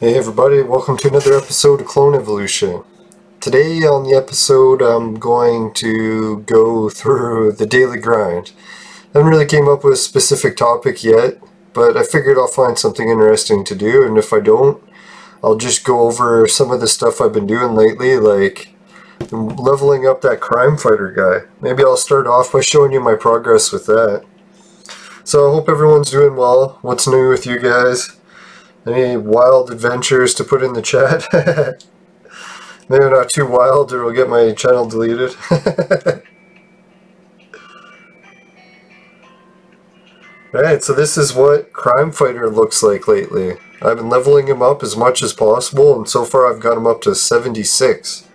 Hey everybody, welcome to another episode of Clone Evolution. Today on the episode I'm going to go through the daily grind. I haven't really came up with a specific topic yet, but I figured I'll find something interesting to do, and if I don't, I'll just go over some of the stuff I've been doing lately, like leveling up that crime fighter guy. Maybe I'll start off by showing you my progress with that. So I hope everyone's doing well. What's new with you guys? Any wild adventures to put in the chat? Maybe not too wild or it'll get my channel deleted. Alright, so this is what Crime Fighter looks like lately. I've been leveling him up as much as possible, and so far I've got him up to 76.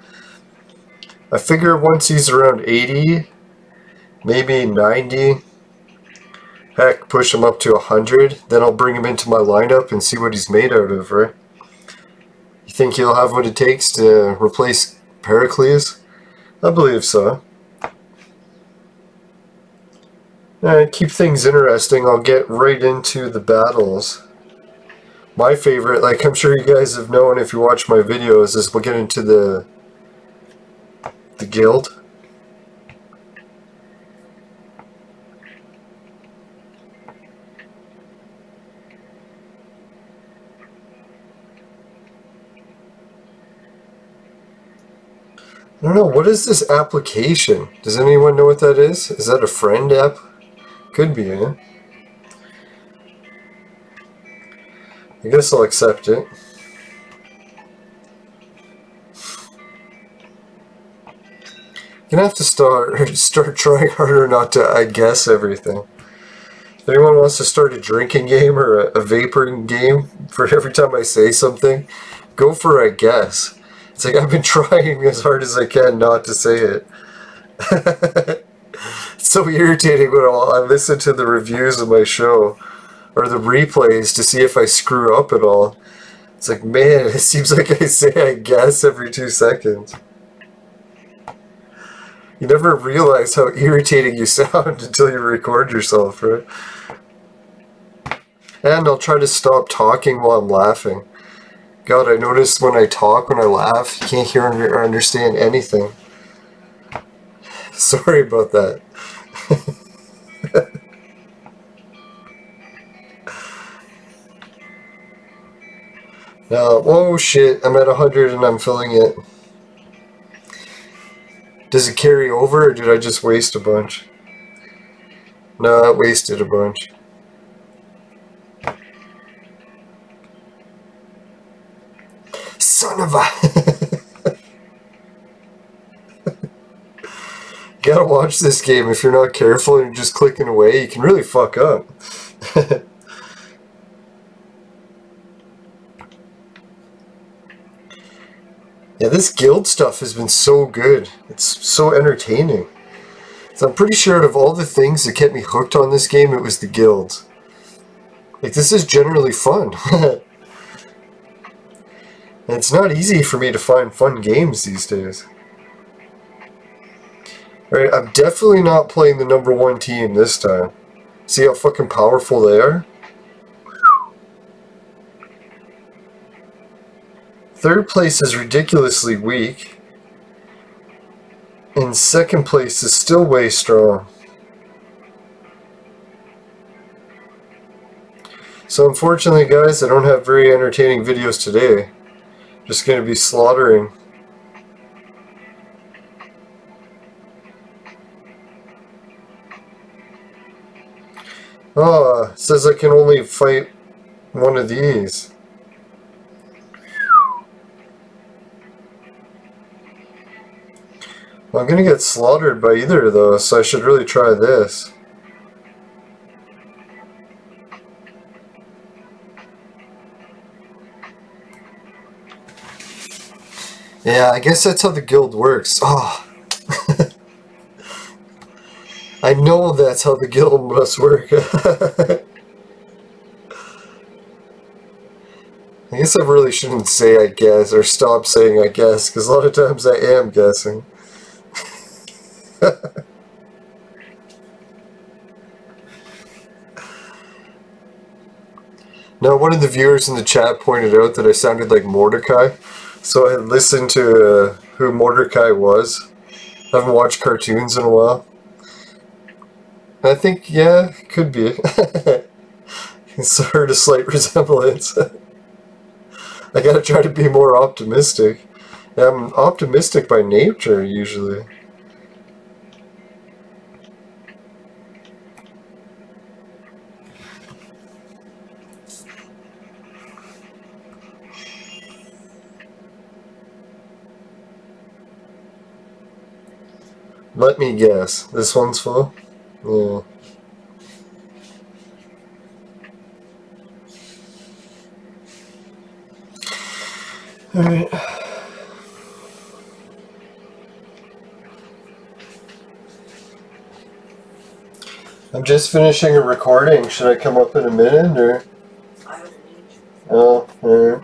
I figure once he's around 80, maybe 90, heck, push him up to 100, then I'll bring him into my lineup and see what he's made out of, right? You think he'll have what it takes to replace Pericles? I believe so. Alright, keep things interesting. I'll get right into the battles. My favorite, like I'm sure you guys have known if you watch my videos, is we'll get into the guild. I don't know, what is this application? Does anyone know what that is? Is that a friend app? Could be, eh? I guess I'll accept it. Gonna have to start trying harder not to I guess everything. If anyone wants to start a drinking game or a vaporing game for every time I say something, go for I guess. It's like I've been trying as hard as I can not to say it. It's so irritating when I listen to the reviews of my show or the replays to see if I screw up at all. It's like, man, it seems like I say I guess every 2 seconds. You never realize how irritating you sound until you record yourself, right? And I'll try to stop talking while I'm laughing. God, I noticed when I talk, when I laugh, you can't hear or understand anything. Sorry about that. Now, oh shit, I'm at 100 and I'm filling it. Does it carry over or did I just waste a bunch? No, I wasted a bunch. Son of a... You gotta watch this game. If you're not careful and you're just clicking away, you can really fuck up. Yeah, this guild stuff has been so good. It's so entertaining. So I'm pretty sure out of all the things that kept me hooked on this game, it was the guilds. Like, this is generally fun. And it's not easy for me to find fun games these days. Alright, I'm definitely not playing the #1 team this time. See how fucking powerful they are? Third place is ridiculously weak. And second place is still way strong. So unfortunately guys, I don't have very entertaining videos today. Just gonna be slaughtering. Oh, it says I can only fight one of these. Well, I'm gonna get slaughtered by either of those, so I should really try this. Yeah, I guess that's how the guild works. Oh. I know that's how the guild must work. I guess I really shouldn't say I guess, or stop saying I guess, because a lot of times I am guessing. Now, one of the viewers in the chat pointed out that I sounded like Mordecai, so I listened to who Mordecai was. I haven't watched cartoons in a while. I think, yeah, could be. It's heard a slight resemblance. I gotta try to be more optimistic. Yeah, I'm optimistic by nature, usually. Let me guess. This one's full? Yeah. Alright. I'm just finishing a recording. Should I come up in a minute, or? I don't need you. Oh, alright.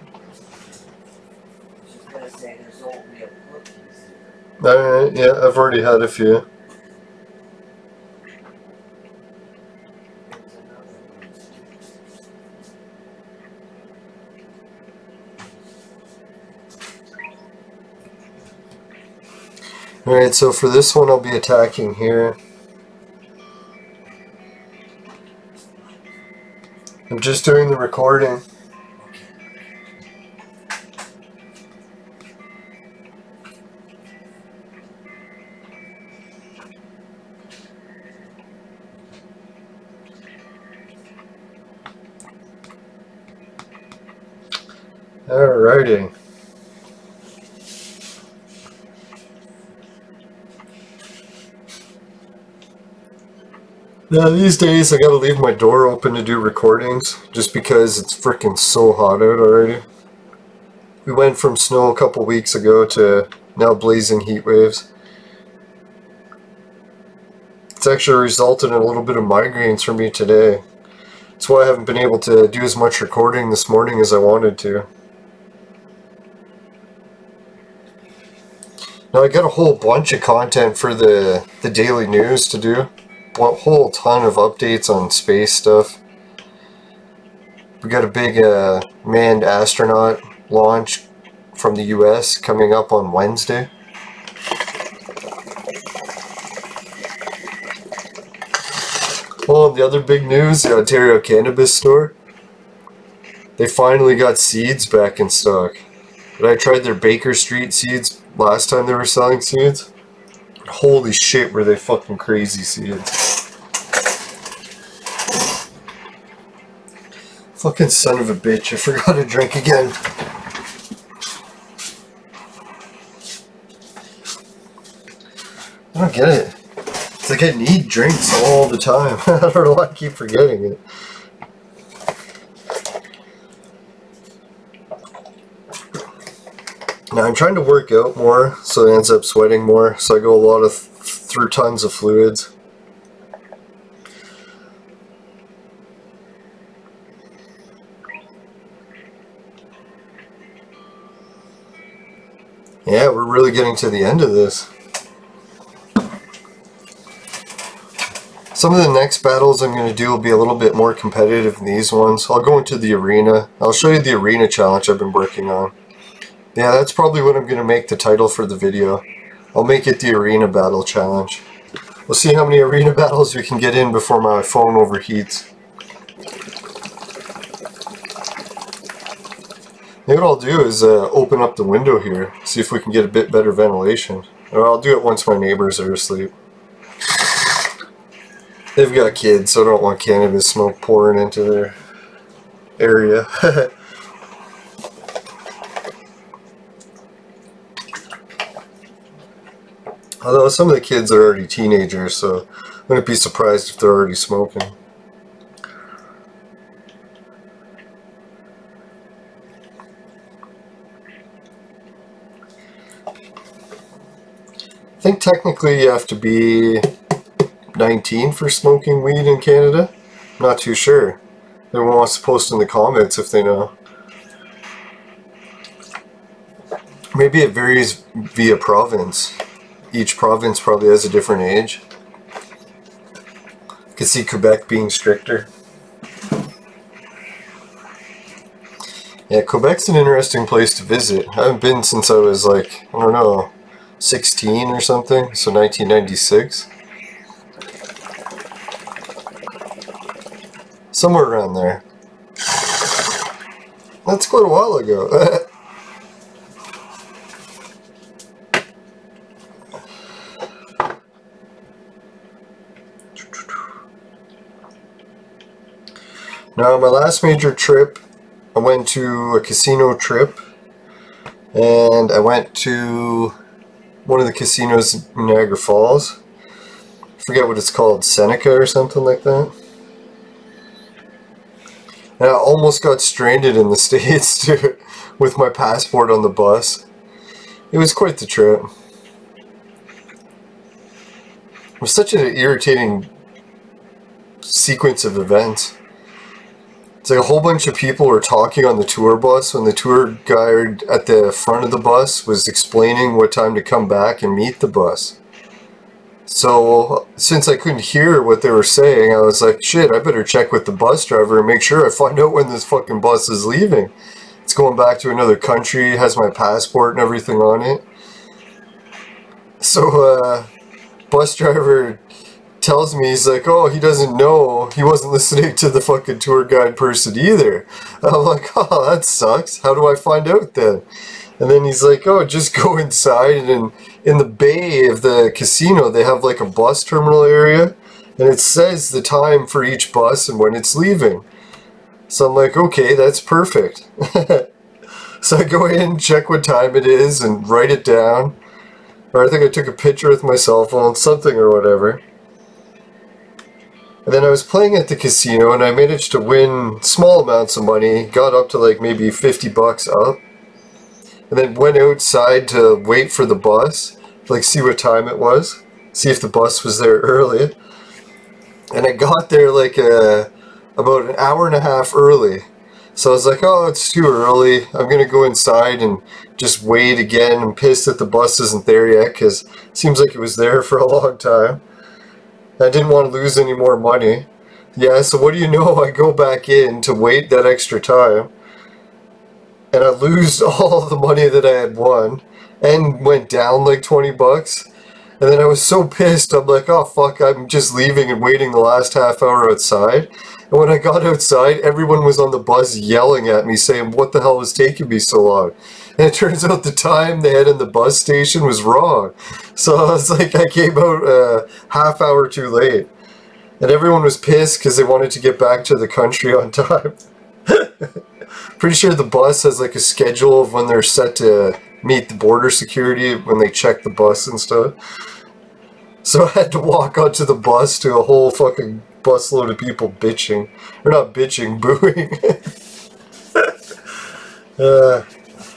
She's gonna say there's oatmeal cookies here. Alright, yeah, I've already had a few. There's another one. Alright, so for this one I'll be attacking here. I'm just doing the recording. Alrighty. Now these days I gotta leave my door open to do recordings just because it's freaking so hot out already. We went from snow a couple weeks ago to now blazing heat waves. It's actually resulted in a little bit of migraines for me today. That's why I haven't been able to do as much recording this morning as I wanted to. Now I got a whole bunch of content for the daily news to do. A whole ton of updates on space stuff. We got a big manned astronaut launch from the US coming up on Wednesday. Oh, the other big news, the Ontario Cannabis Store. They finally got seeds back in stock. But I tried their Baker Street seeds last time they were selling seeds. Holy shit, were they fucking crazy seeds. Fucking son of a bitch, I forgot to drink again. I don't get it. It's like I need drinks all the time. I don't know why I keep forgetting it. Now I'm trying to work out more, so it ends up sweating more, so I go a lot of through tons of fluids. Yeah, we're really getting to the end of this. Some of the next battles I'm going to do will be a little bit more competitive than these ones. I'll go into the arena. I'll show you the arena challenge I've been working on. Yeah, that's probably what I'm going to make the title for the video. I'll make it the arena battle challenge. We'll see how many arena battles we can get in before my phone overheats. Maybe what I'll do is open up the window here, see if we can get a bit better ventilation. Or I'll do it once my neighbors are asleep. They've got kids, so I don't want cannabis smoke pouring into their area. Although some of the kids are already teenagers, so I wouldn't be surprised if they're already smoking. I think technically you have to be 19 for smoking weed in Canada. I'm not too sure. Everyone wants to post in the comments if they know. Maybe it varies via province. Each province probably has a different age. I could see Quebec being stricter. Yeah, Quebec's an interesting place to visit. I haven't been since I was like, I don't know, 16 or something, so 1996. Somewhere around there. That's quite a while ago. Now, my last major trip, I went to a casino trip, and I went to one of the casinos in Niagara Falls. I forget what it's called, Seneca or something like that. And I almost got stranded in the States too, with my passport on the bus. It was quite the trip. It was such an irritating sequence of events. It's like a whole bunch of people were talking on the tour bus when the tour guide at the front of the bus was explaining what time to come back and meet the bus. So, since I couldn't hear what they were saying, I was like, shit, I better check with the bus driver and make sure I find out when this fucking bus is leaving. It's going back to another country, has my passport and everything on it. So, bus driver tells me, he's like, oh, he doesn't know, he wasn't listening to the fucking tour guide person either. And I'm like, oh, that sucks. How do I find out then? And then he's like, oh, just go inside, and in the bay of the casino they have like a bus terminal area, and it says the time for each bus and when it's leaving. So I'm like, okay, that's perfect. So I go in, check what time it is, and write it down. Or I think I took a picture with my cell phone, something or whatever. And then I was playing at the casino, and I managed to win small amounts of money, got up to like maybe 50 bucks up. And then went outside to wait for the bus, like see what time it was, see if the bus was there early. And I got there like about an hour and a half early. So I was like, oh, it's too early. I'm going to go inside and just wait again. I'm pissed that the bus isn't there yet, because it seems like it was there for a long time. I didn't want to lose any more money. Yeah, so what do you know? I go back in to wait that extra time, and I lose all the money that I had won, and went down like 20 bucks. And then I was so pissed, I'm like, oh fuck, I'm just leaving and waiting the last half hour outside. And when I got outside, everyone was on the bus yelling at me, saying what the hell was taking me so long. And it turns out the time they had in the bus station was wrong. So I was like, I came out a half hour too late. And everyone was pissed because they wanted to get back to the country on time. Pretty sure the bus has like a schedule of when they're set to meet the border security when they check the bus and stuff. So I had to walk onto the bus to a whole fucking busload of people bitching. Or not bitching, booing.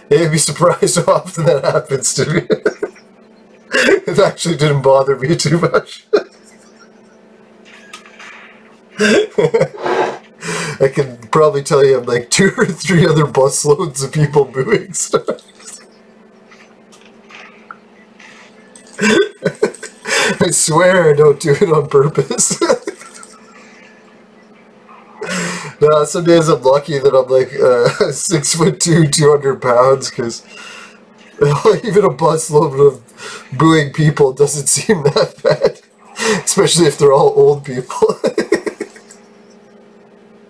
You'd be surprised how often that happens to me. It actually didn't bother me too much. I can probably tell you I'm like 2 or 3 other busloads of people booing stuff. I swear I don't do it on purpose. No, some days I'm lucky that I'm like 6'2", 200 pounds, because even a busload of booing people doesn't seem that bad, especially if they're all old people.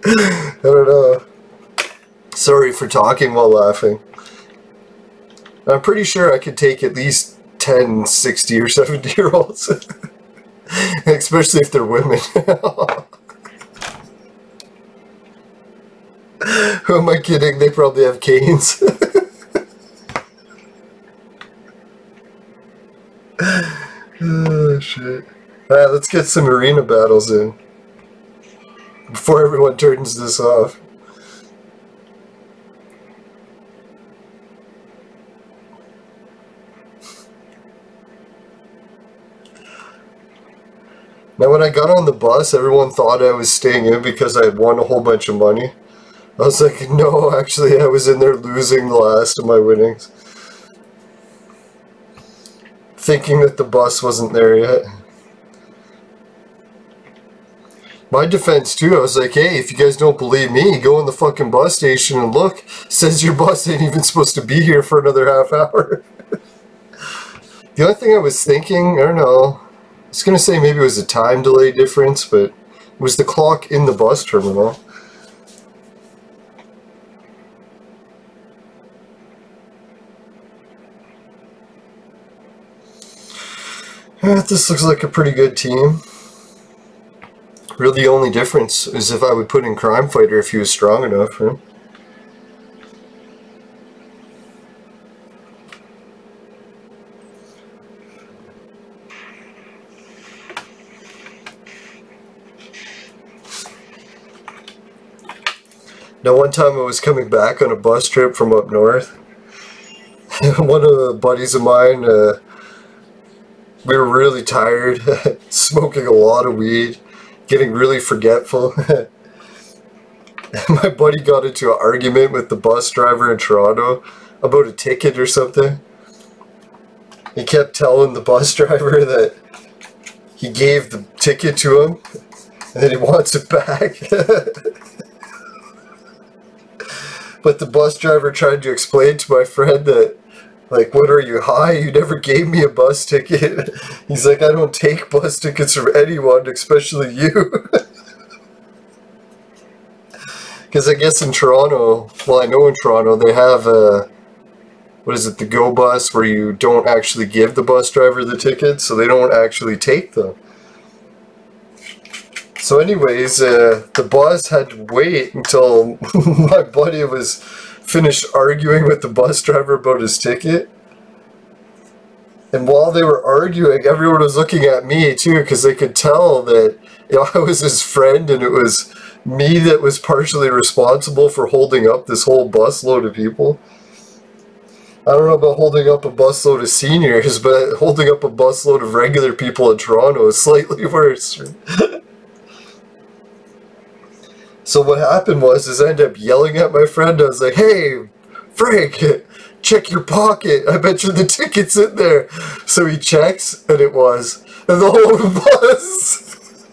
I don't know. Sorry for talking while laughing. I'm pretty sure I could take at least 10, 60 or 70-year-olds. Especially if they're women. Who am I kidding? They probably have canes. Oh, shit. Alright, let's get some arena battles in. Before everyone turns this off. Now when I got on the bus, everyone thought I was staying in because I had won a whole bunch of money. I was like, no, actually I was in there losing the last of my winnings. Thinking that the bus wasn't there yet. my defense too, I was like, hey, if you guys don't believe me, go in the fucking bus station and look. Says your bus ain't even supposed to be here for another half hour. The only thing I was thinking, I don't know, I was going to say maybe it was a time delay difference, but it was the clock in the bus terminal. This looks like a pretty good team. Really the only difference is if I would put in Crime Fighter if he was strong enough, right? Now one time I was coming back on a bus trip from up north. One of the buddies of mine, we were really tired, smoking a lot of weed, getting really forgetful. My buddy got into an argument with the bus driver in Toronto about a ticket or something. He kept telling the bus driver that he gave the ticket to him and that he wants it back. But the bus driver tried to explain to my friend that, like, what are you, high? You never gave me a bus ticket. He's like, I don't take bus tickets from anyone, especially you. Because I guess in Toronto, well, I know in Toronto, they have what is it, the Go Bus, where you don't actually give the bus driver the ticket, so they don't actually take them. So anyways, the bus had to wait until my buddy was finished arguing with the bus driver about his ticket. And while they were arguing, everyone was looking at me too, because they could tell that, you know, I was his friend and it was me that was partially responsible for holding up this whole busload of people. I don't know about holding up a busload of seniors, but holding up a busload of regular people in Toronto is slightly worse. So what happened was I ended up yelling at my friend. I was like, hey, Frank, check your pocket. I bet you the ticket's in there. So he checks, and it was. And the whole bus.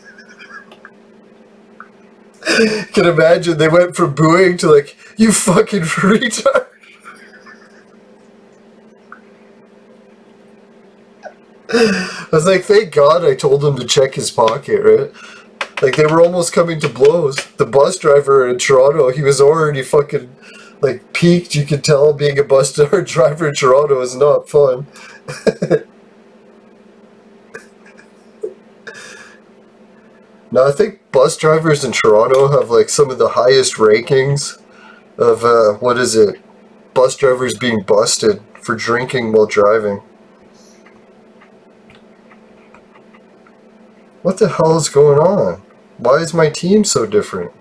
Can imagine, they went from booing to like, you fucking retard. I was like, thank God I told him to check his pocket, right? Like, they were almost coming to blows. The bus driver in Toronto, he was already fucking, like, peaked. You could tell being a bus driver in Toronto is not fun. Now, I think bus drivers in Toronto have, like, some of the highest rankings of, what is it? Bus drivers being busted for drinking while driving. What the hell is going on? Why is my team so different?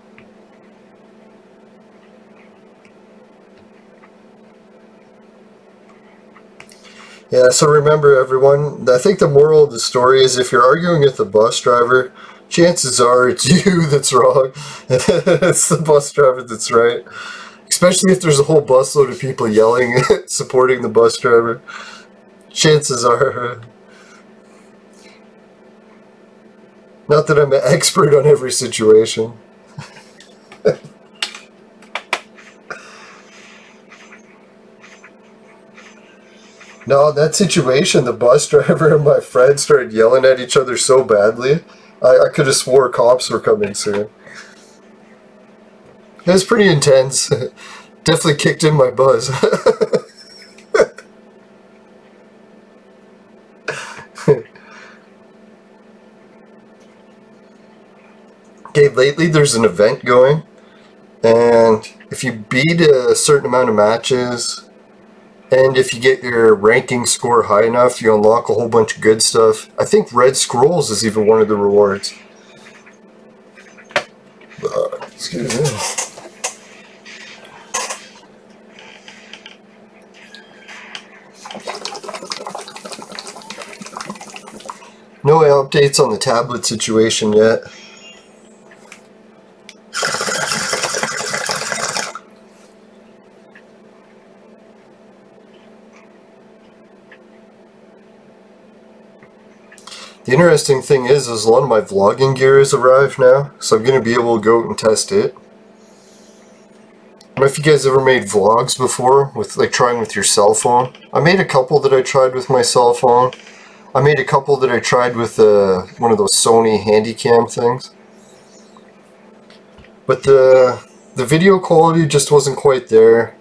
Yeah, so remember everyone, I think the moral of the story is if you're arguing with the bus driver, chances are it's you that's wrong, and it's the bus driver that's right. Especially if there's a whole busload of people yelling, supporting the bus driver. Chances are... Not that I'm an expert on every situation. No, in that situation, the bus driver and my friend started yelling at each other so badly, I could have swore cops were coming soon. It was pretty intense. Definitely kicked in my buzz. Okay, lately there's an event going, and if you beat a certain amount of matches, and if you get your ranking score high enough, you unlock a whole bunch of good stuff. I think Red Scrolls is even one of the rewards. Excuse me. No updates on the tablet situation yet. The interesting thing is a lot of my vlogging gear has arrived now, so I'm going to be able to go out and test it. I don't know if you guys ever made vlogs before, with like trying with your cell phone. I made a couple that I tried with my cell phone. I made a couple that I tried with one of those Sony Handycam things. But the video quality just wasn't quite there.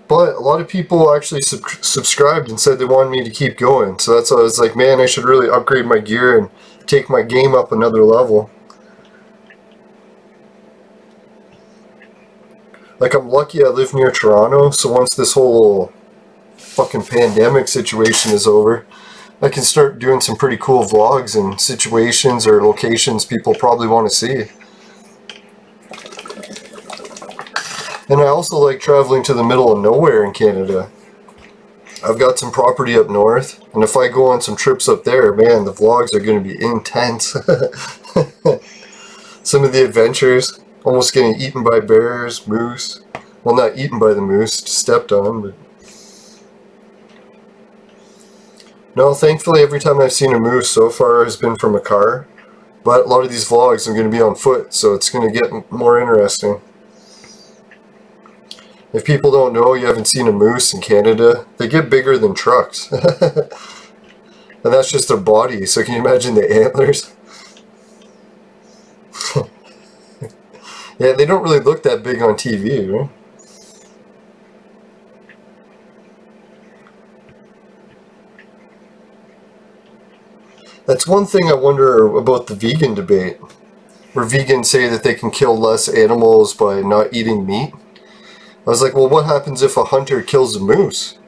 But a lot of people actually subscribed and said they wanted me to keep going. So that's why I was like, man, I should really upgrade my gear and take my game up another level. Like, I'm lucky I live near Toronto, so once this whole fucking pandemic situation is over, I can start doing some pretty cool vlogs and situations or locations people probably want to see. And I also like traveling to the middle of nowhere in Canada. I've got some property up north, and if I go on some trips up there, man, the vlogs are going to be intense. Some of the adventures, almost getting eaten by bears, moose. Well, not eaten by the moose, stepped on, but... No, thankfully every time I've seen a moose so far has been from a car. But a lot of these vlogs I'm going to be on foot, so it's going to get more interesting. If people don't know, you haven't seen a moose in Canada, they get bigger than trucks. And that's just their body, so can you imagine the antlers? Yeah, they don't really look that big on TV, right? That's one thing I wonder about the vegan debate, where vegans say that they can kill less animals by not eating meat. I was like, well, what happens if a hunter kills a moose?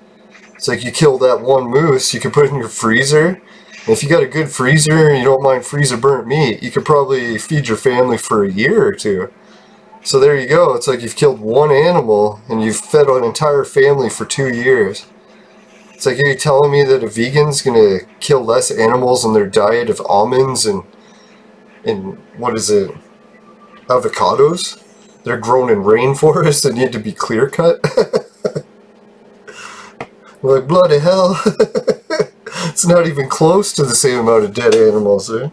It's like, you kill that one moose, you can put it in your freezer, and if you got a good freezer and you don't mind freezer burnt meat, you could probably feed your family for a year or two. So there you go, it's like you've killed one animal and you've fed an entire family for 2 years. It's like, are you telling me that a vegan's gonna kill less animals in their diet of almonds and what is it, avocados? They're grown in rainforests and need to be clear cut? Like, bloody hell. It's not even close to the same amount of dead animals, right?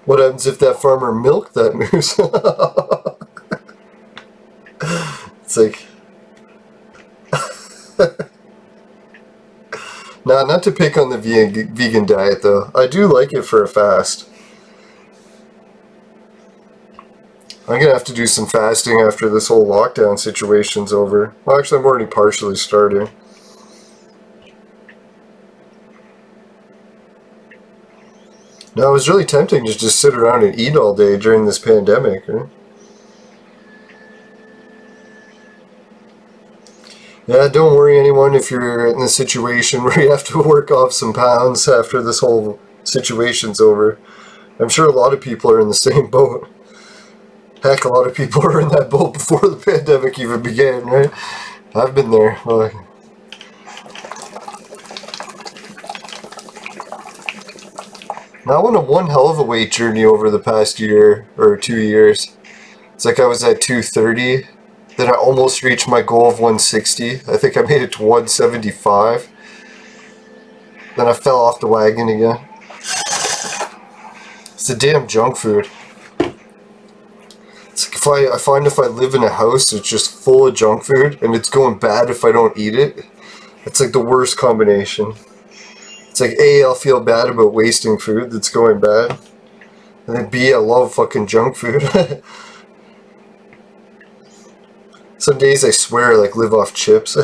What happens if that farmer milked that moose? It's like... Nah, not to pick on the vegan diet though. I do like it for a fast. I'm gonna have to do some fasting after this whole lockdown situation's over. Well, actually, I'm already partially starting. Now, it was really tempting to just sit around and eat all day during this pandemic, right? Yeah, don't worry anyone if you're in a situation where you have to work off some pounds after this whole situation's over. I'm sure a lot of people are in the same boat. Heck, a lot of people were in that boat before the pandemic even began, right? I've been there. Now I went on one hell of a weight journey over the past year, or 2 years. It's like I was at 230, then I almost reached my goal of 160. I think I made it to 175. Then I fell off the wagon again. It's the damn junk food. It's like I find if I live in a house that's just full of junk food and it's going bad if I don't eat it, it's like the worst combination. It's like A, I'll feel bad about wasting food that's going bad, and then B, I love fucking junk food. Some days I swear I like live off chips.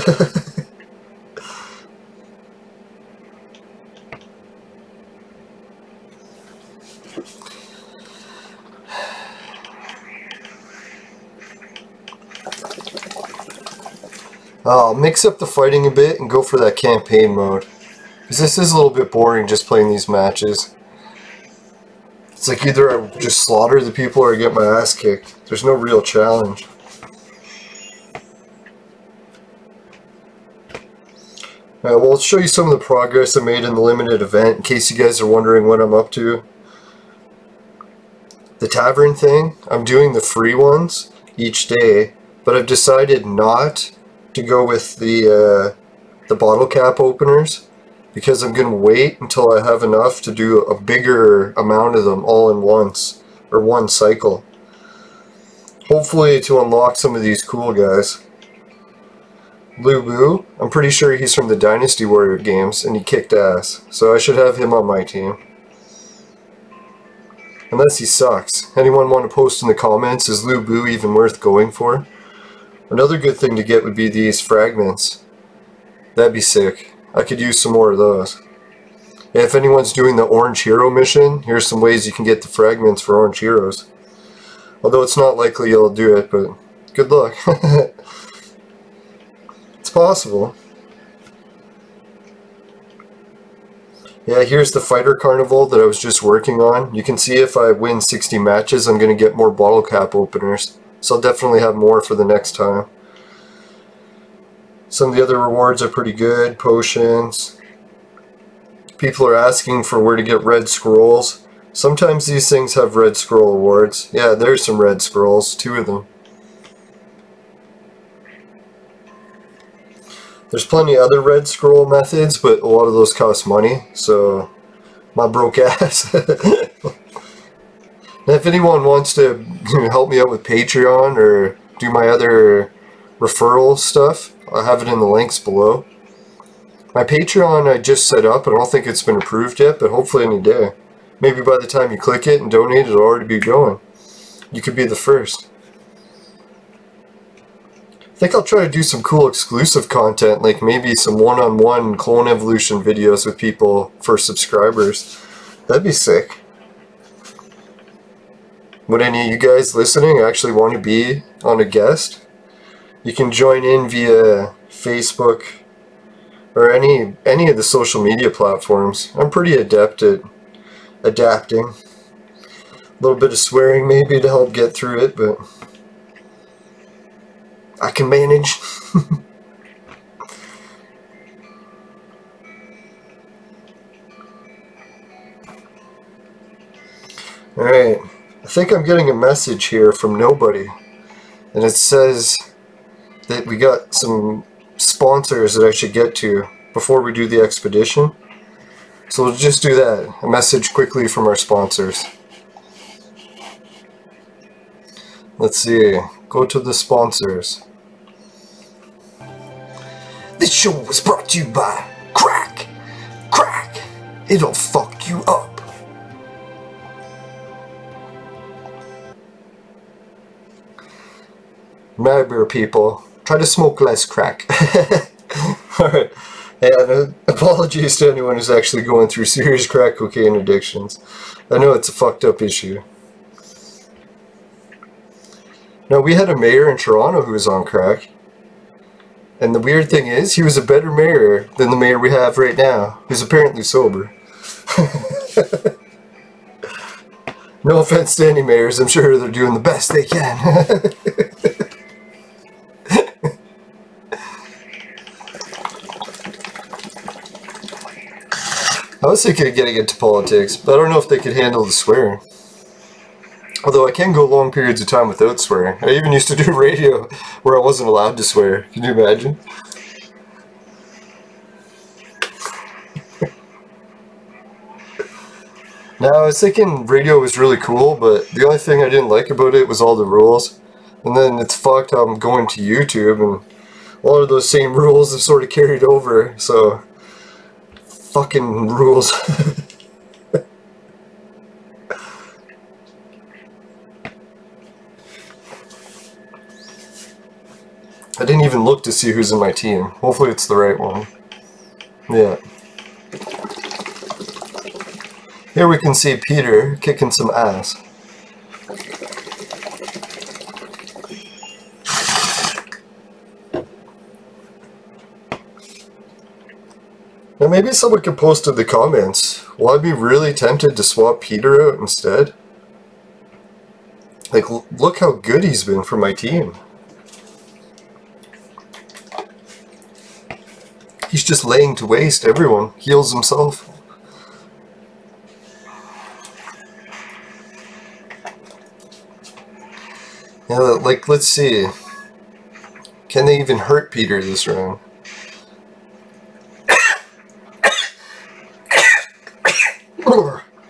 I'll mix up the fighting a bit and go for that campaign mode. Because this is a little bit boring just playing these matches. It's like either I just slaughter the people or I get my ass kicked. There's no real challenge. Alright, well, I'll show you some of the progress I made in the limited event in case you guys are wondering what I'm up to. The tavern thing, I'm doing the free ones each day, but I've decided not to go with the the bottle cap openers, because I'm going to wait until I have enough to do a bigger amount of them all in once, or one cycle. Hopefully to unlock some of these cool guys. Lubu, I'm pretty sure he's from the Dynasty Warrior games, and he kicked ass, so I should have him on my team. Unless he sucks. Anyone want to post in the comments, is Lubu even worth going for? Another good thing to get would be these fragments. That'd be sick. I could use some more of those. If anyone's doing the Orange Hero mission, here's some ways you can get the fragments for Orange Heroes. Although it's not likely you'll do it, but good luck. It's possible. Yeah, here's the Fighter Carnival that I was just working on. You can see if I win 60 matches, I'm going to get more bottle cap openers. So I'll definitely have more for the next time. Some of the other rewards are pretty good. Potions. People are asking for where to get red scrolls. Sometimes these things have red scroll awards. Yeah, there's some red scrolls. 2 of them. There's plenty of other red scroll methods, but a lot of those cost money, so my broke ass. Now, if anyone wants to help me out with Patreon or do my other referral stuff, I'll have it in the links below. My Patreon I just set up, and I don't think it's been approved yet, but hopefully any day. Maybe by the time you click it and donate, it'll already be going. You could be the first. I think I'll try to do some cool exclusive content, like maybe some one-on-one clone evolution videos with people for subscribers. That'd be sick. Would any of you guys listening actually want to be on a guest? You can join in via Facebook or any of the social media platforms. I'm pretty adept at adapting. A little bit of swearing maybe to help get through it, but I can manage. Alright, I think I'm getting a message here from nobody, and it says that we got some sponsors that I should get to before we do the expedition. So we'll just do that, a message quickly from our sponsors. Let's see, go to the sponsors. This show was brought to you by Crack. Crack, it'll fuck you up. Remember, people, try to smoke less crack. Alright, and apologies to anyone who's actually going through serious crack cocaine addictions. I know it's a fucked up issue. Now, we had a mayor in Toronto who was on crack. And the weird thing is, he was a better mayor than the mayor we have right now, who's apparently sober. No offense to any mayors, I'm sure they're doing the best they can. I was thinking of getting into politics, but I don't know if they could handle the swearing. Although I can go long periods of time without swearing. I even used to do radio where I wasn't allowed to swear. Can you imagine? Now, I was thinking radio was really cool, but the only thing I didn't like about it was all the rules. And then it's fucked how I'm going to YouTube, and a lot of those same rules have sort of carried over, so fucking rules. I didn't even look to see who's in my team. Hopefully it's the right one. Yeah. Here we can see Peter kicking some ass. Now maybe someone could post in the comments, will I be really tempted to swap Peter out instead? Like, look how good he's been for my team. He's just laying to waste everyone. Heals himself. Yeah, like, let's see. Can they even hurt Peter this round?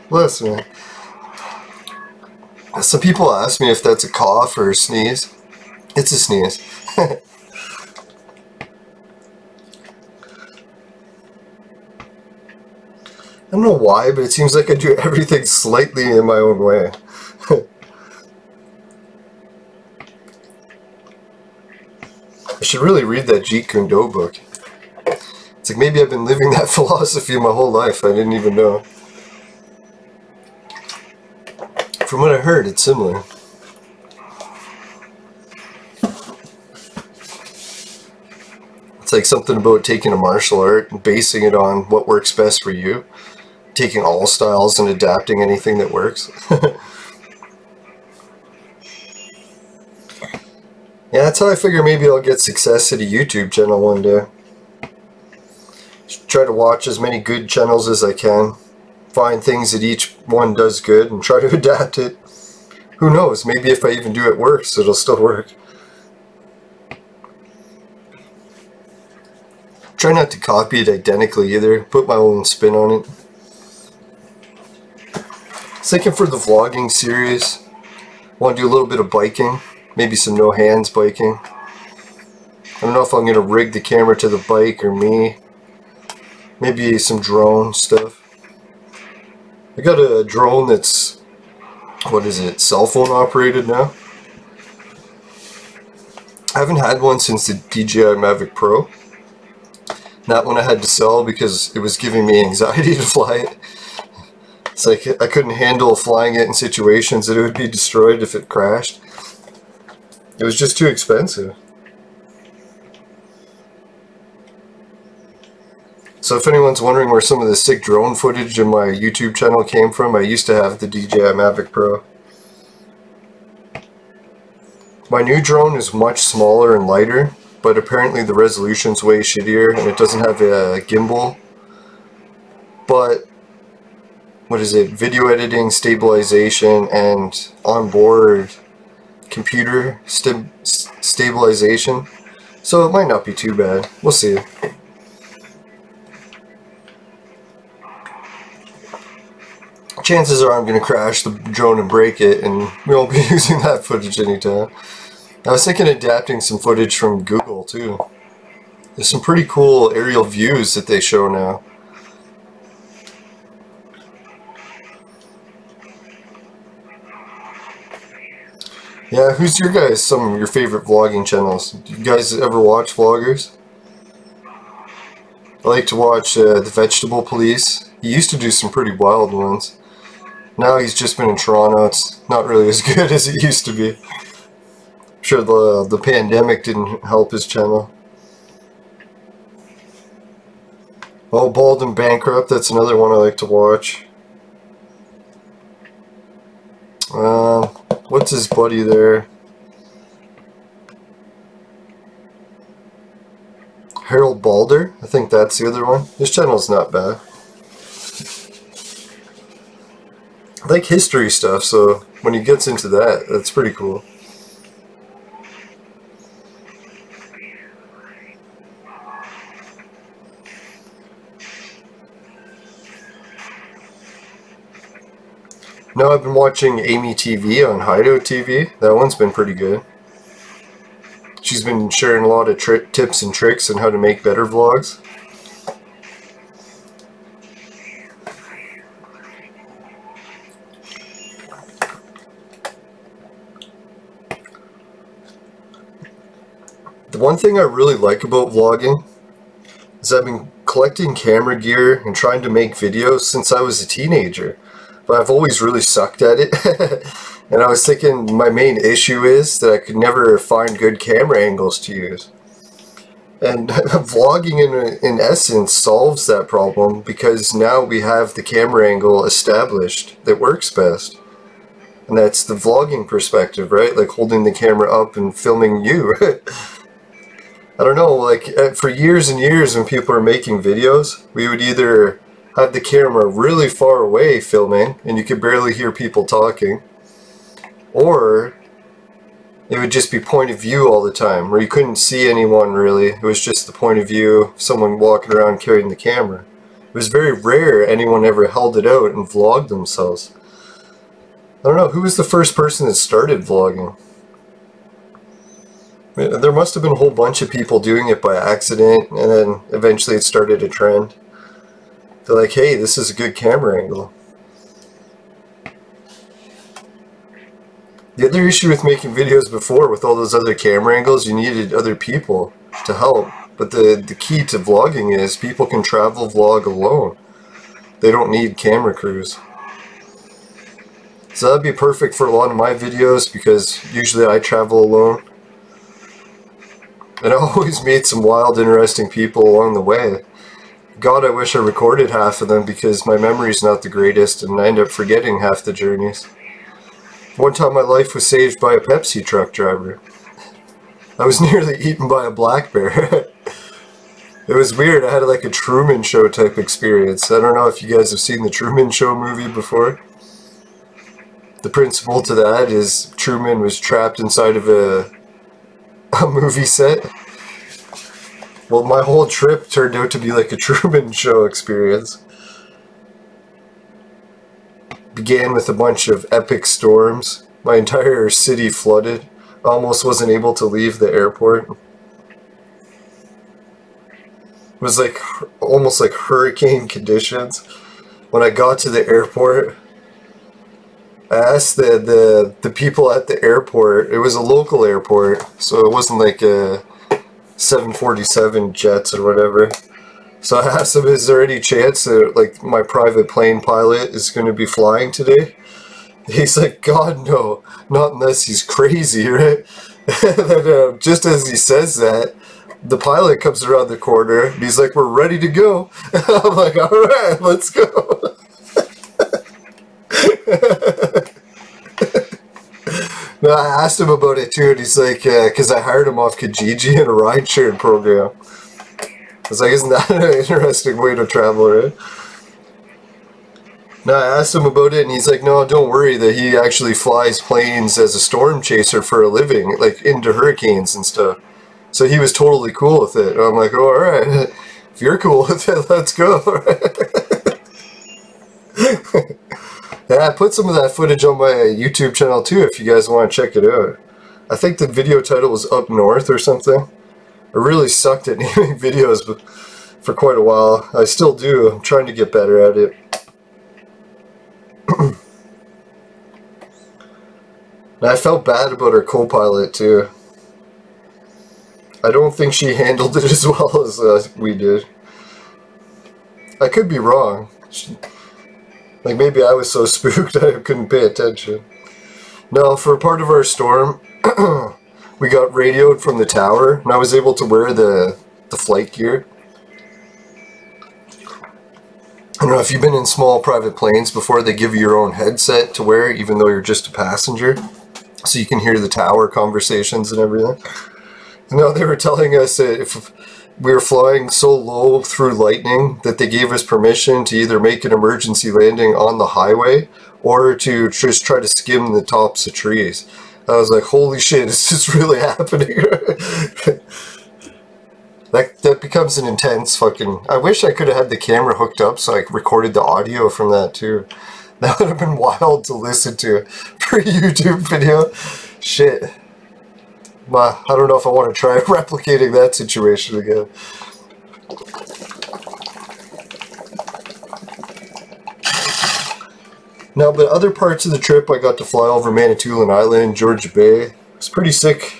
Bless me. Some people ask me if that's a cough or a sneeze. It's a sneeze. I don't know why, but it seems like I do everything slightly in my own way. I should really read that Jeet Kune Do book. It's like maybe I've been living that philosophy my whole life. I didn't even know. From what I heard, it's similar. It's like something about taking a martial art and basing it on what works best for you. Taking all styles and adapting anything that works. Yeah, that's how I figure maybe I'll get success at a YouTube channel one day. Just try to watch as many good channels as I can. Find things that each one does good and try to adapt it. Who knows, maybe if I even do it worse, it'll still work. Try not to copy it identically either, put my own spin on it. I was thinking for the vlogging series, I want to do a little bit of biking, maybe some no hands biking. I don't know if I'm going to rig the camera to the bike or me. Maybe some drone stuff. I got a drone that's, what is it, cell phone operated now. I haven't had one since the DJI Mavic Pro. That one I had to sell because it was giving me anxiety to fly it. It's like I couldn't handle flying it in situations that it would be destroyed if it crashed. It was just too expensive. So if anyone's wondering where some of the sick drone footage in my YouTube channel came from, I used to have the DJI Mavic Pro. My new drone is much smaller and lighter, but apparently the resolution's way shittier and it doesn't have a gimbal. But, what is it, video editing, stabilization, and onboard computer stabilization. So it might not be too bad. We'll see. Chances are I'm going to crash the drone and break it, and we won't be using that footage anytime. I was thinking of adapting some footage from Google too. There's some pretty cool aerial views that they show now. Yeah, who's your guys, some of your favorite vlogging channels? Do you guys ever watch vloggers? I like to watch the Vegetable Police. He used to do some pretty wild ones. Now he's just been in Toronto. It's not really as good as it used to be. I'm sure the pandemic didn't help his channel. Oh, Bald and Bankrupt, that's another one I like to watch. What's his buddy there? Harold Balder, I think that's the other one. His channel's not bad. I like history stuff, so when he gets into that, that's pretty cool. Now I've been watching Amy TV on Hideout TV. That one's been pretty good. She's been sharing a lot of tips and tricks on how to make better vlogs. The one thing I really like about vlogging is I've been collecting camera gear and trying to make videos since I was a teenager. But I've always really sucked at it. And I was thinking my main issue is that I could never find good camera angles to use. And vlogging in essence solves that problem because now we have the camera angle established that works best. And that's the vlogging perspective, right? Like holding the camera up and filming you. I don't know, like for years and years when people are making videos, we would either have the camera really far away filming and you could barely hear people talking, or it would just be point of view all the time where you couldn't see anyone really. It was just the point of view of someone walking around carrying the camera. It was very rare anyone ever held it out and vlogged themselves. I don't know, who was the first person that started vlogging? There must have been a whole bunch of people doing it by accident, and then eventually it started a trend. They're like, hey, this is a good camera angle. The other issue with making videos before, with all those other camera angles, you needed other people to help. But the key to vlogging is people can travel vlog alone. They don't need camera crews. So that'd be perfect for a lot of my videos, because usually I travel alone. And I always meet some wild, interesting people along the way. God, I wish I recorded half of them, because my memory's not the greatest and I end up forgetting half the journeys. One time my life was saved by a Pepsi truck driver. I was nearly eaten by a black bear. It was weird. I had like a Truman Show type experience. I don't know if you guys have seen the Truman Show movie before. The principle to that is Truman was trapped inside of a movie set. Well, my whole trip turned out to be like a Truman Show experience. Began with a bunch of epic storms. My entire city flooded. I almost wasn't able to leave the airport. It was like almost like hurricane conditions. When I got to the airport, I asked the people at the airport. It was a local airport, so it wasn't like a 747 jets or whatever. So I asked him, is there any chance that like my private plane pilot is going to be flying today? He's like, God, no, not unless he's crazy, right? And then just as he says that, the pilot comes around the corner and he's like, we're ready to go. I'm like, all right, let's go. No, I asked him about it too, and he's like, because I hired him off Kijiji in a ride-sharing program. I was like, isn't that an interesting way to travel, right? No, I asked him about it, and he's like, no, don't worry, that he actually flies planes as a storm chaser for a living, like into hurricanes and stuff. So he was totally cool with it. And I'm like, oh, alright, if you're cool with it, let's go. Yeah, I put some of that footage on my YouTube channel too, if you guys want to check it out. I think the video title was Up North or something. I really sucked at naming videos for quite a while. I still do. I'm trying to get better at it. And I felt bad about our co-pilot too. I don't think she handled it as well as we did. I could be wrong. Like maybe I was so spooked I couldn't pay attention. No, for part of our storm, we got radioed from the tower, and I was able to wear the flight gear. I don't know if you've been in small private planes before. They give you your own headset to wear, even though you're just a passenger, so you can hear the tower conversations and everything. You know, they were telling us that if we were flying so low through lightning that they gave us permission to either make an emergency landing on the highway or to just try to skim the tops of trees. I was like, holy shit, is this really happening? That becomes an intense fucking... I wish I could have had the camera hooked up so I recorded the audio from that too. That would have been wild to listen to for a YouTube video. Shit. I don't know if I want to try replicating that situation again. Now, but other parts of the trip, I got to fly over Manitoulin Island, Georgia Bay. It was pretty sick.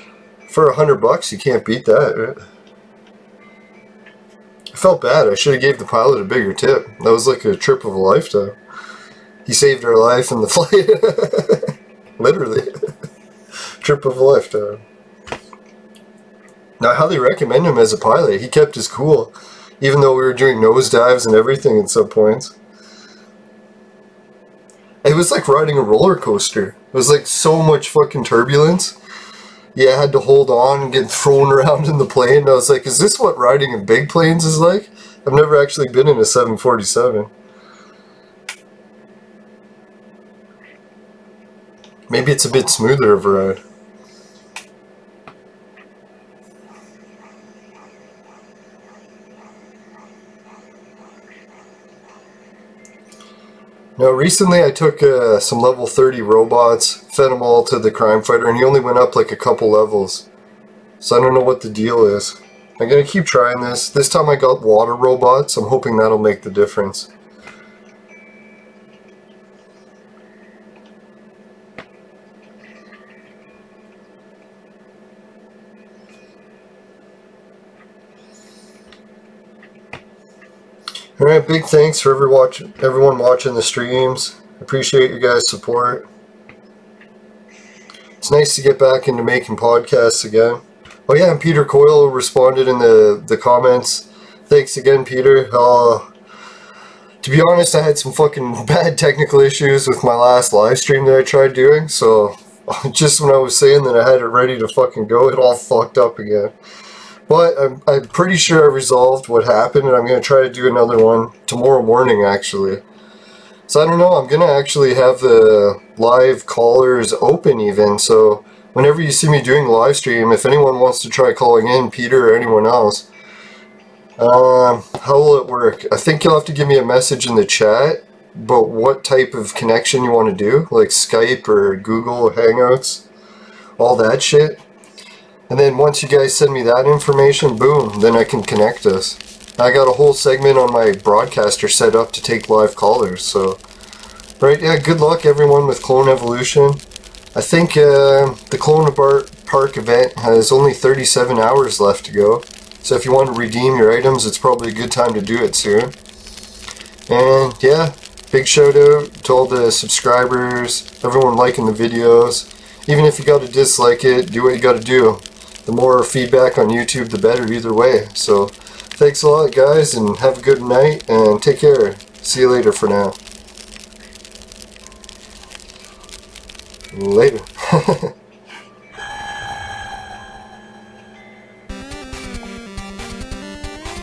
For $100, you can't beat that, right? I felt bad. I should have gave the pilot a bigger tip. That was like a trip of a lifetime. He saved our life in the flight. Literally. Trip of a lifetime. Now, I highly recommend him as a pilot. He kept his cool, even though we were doing nosedives and everything at some points. It was like riding a roller coaster. It was like so much fucking turbulence. Yeah, I had to hold on and get thrown around in the plane. And I was like, is this what riding in big planes is like? I've never actually been in a 747. Maybe it's a bit smoother of a ride. Now recently I took some level 30 robots, fed them all to the crime fighter, and he only went up like a couple levels. So I don't know what the deal is. I'm gonna keep trying this. This time I got water robots. I'm hoping that'll make the difference. Alright, big thanks for everyone watching the streams. Appreciate your guys' support. It's nice to get back into making podcasts again. Oh yeah, and Peter Coyle responded in the comments. Thanks again, Peter. To be honest, I had some fucking bad technical issues with my last live stream that I tried doing, so just when I was saying that I had it ready to fucking go, it all fucked up again. But I'm pretty sure I resolved what happened, and I'm going to try to do another one tomorrow morning, actually. So I don't know, I'm going to actually have the live callers open even, so whenever you see me doing a live stream, if anyone wants to try calling in, Peter or anyone else, how will it work? I think you'll have to give me a message in the chat about what type of connection you want to do, like Skype or Google Hangouts, all that shit. And then once you guys send me that information, boom, then I can connect us. I got a whole segment on my broadcaster set up to take live callers, so... Right, yeah, good luck everyone with Clone Evolution. I think the Clone Park event has only 37 hours left to go. So if you want to redeem your items, it's probably a good time to do it soon. And yeah, big shout out to all the subscribers, everyone liking the videos. Even if you gotta dislike it, do what you gotta do. The more feedback on YouTube, the better either way. So, thanks a lot guys, and have a good night, and take care. See you later for now. Later.